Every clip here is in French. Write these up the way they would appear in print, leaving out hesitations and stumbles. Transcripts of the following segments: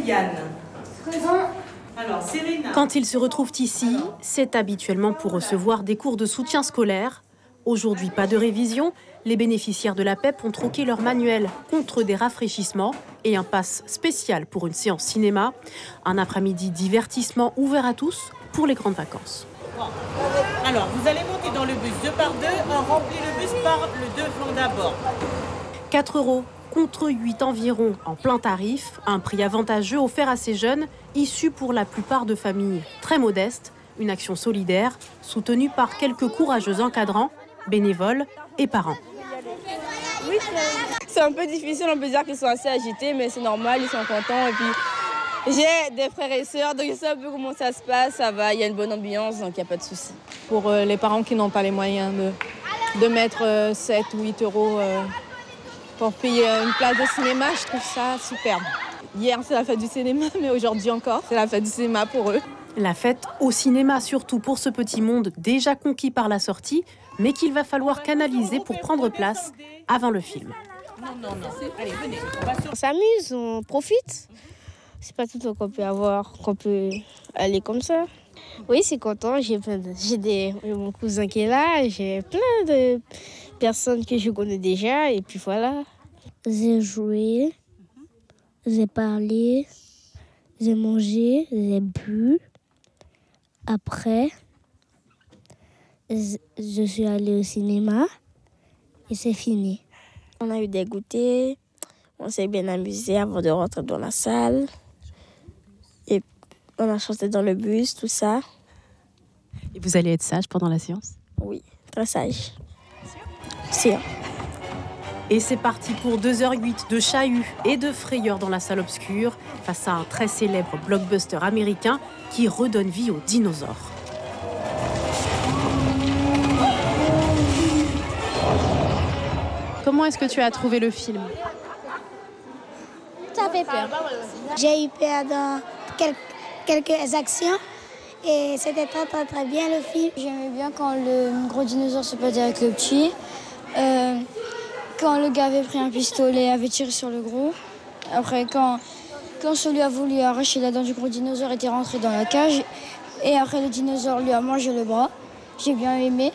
Yann. Alors, Serena. Quand ils se retrouvent ici, c'est habituellement pour recevoir des cours de soutien scolaire. Aujourd'hui, pas de révision. Les bénéficiaires de la PEP ont troqué leur manuel contre des rafraîchissements et un pass spécial pour une séance cinéma. Un après-midi divertissement ouvert à tous pour les grandes vacances. Bon. Alors, vous allez monter dans le bus 2 par 2. On remplit le bus par le devant d'abord. 4 € contre 8 environ en plein tarif. Un prix avantageux offert à ces jeunes, issus pour la plupart de familles très modestes. Une action solidaire soutenue par quelques courageux encadrants, bénévoles et parents. Oui, c'est un peu difficile, on peut dire qu'ils sont assez agités, mais c'est normal, ils sont contents. Et puis, j'ai des frères et sœurs, donc je sais un peu comment ça se passe, ça va, il y a une bonne ambiance, donc il n'y a pas de souci. Pour les parents qui n'ont pas les moyens de mettre 7 ou 8 € pour payer une place de cinéma, je trouve ça superbe. Hier, c'est la fête du cinéma, mais aujourd'hui encore, c'est la fête du cinéma pour eux. La fête au cinéma, surtout pour ce petit monde déjà conquis par la sortie, mais qu'il va falloir canaliser pour prendre place avant le film. Non. Allez, venez. On s'amuse, on profite. C'est pas tout le temps qu'on peut avoir, qu'on peut aller comme ça. Oui, c'est content. J'ai mon cousin qui est là, j'ai plein de personnes que je connais déjà, et puis voilà. J'ai joué, j'ai parlé, j'ai mangé, j'ai bu. Après, je suis allée au cinéma et c'est fini. On a eu des goûters, on s'est bien amusé avant de rentrer dans la salle. Et on a chanté dans le bus, tout ça. Et vous allez être sage pendant la séance ? Oui, très sage. Sûr. Et c'est parti pour 2h08 de chahut et de frayeur dans la salle obscure face à un très célèbre blockbuster américain qui redonne vie aux dinosaures. Comment est-ce que tu as trouvé le film ? Ça fait peur. J'ai eu peur dans quelques actions et c'était très bien le film. J'aimais bien quand le gros dinosaure se battait avec le petit. Quand le gars avait pris un pistolet et avait tiré sur le gros. Après, quand celui a voulu arracher la dent du gros dinosaure, était rentré dans la cage. Et après, le dinosaure lui a mangé le bras. J'ai bien aimé.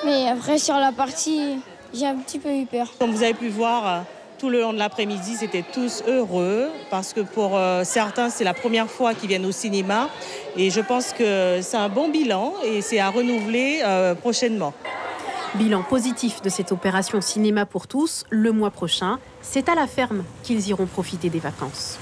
Mais après, sur la partie, j'ai un petit peu eu peur. Comme vous avez pu voir, tout le long de l'après-midi, c'était tous heureux. Parce que pour certains, c'est la première fois qu'ils viennent au cinéma. Et je pense que c'est un bon bilan et c'est à renouveler prochainement. Bilan positif de cette opération Cinéma pour tous, le mois prochain, c'est à la ferme qu'ils iront profiter des vacances.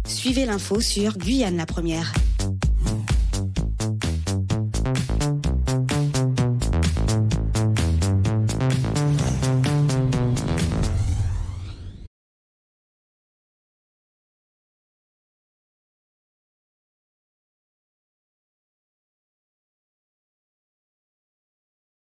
Suivez l'info sur Guyane la Première.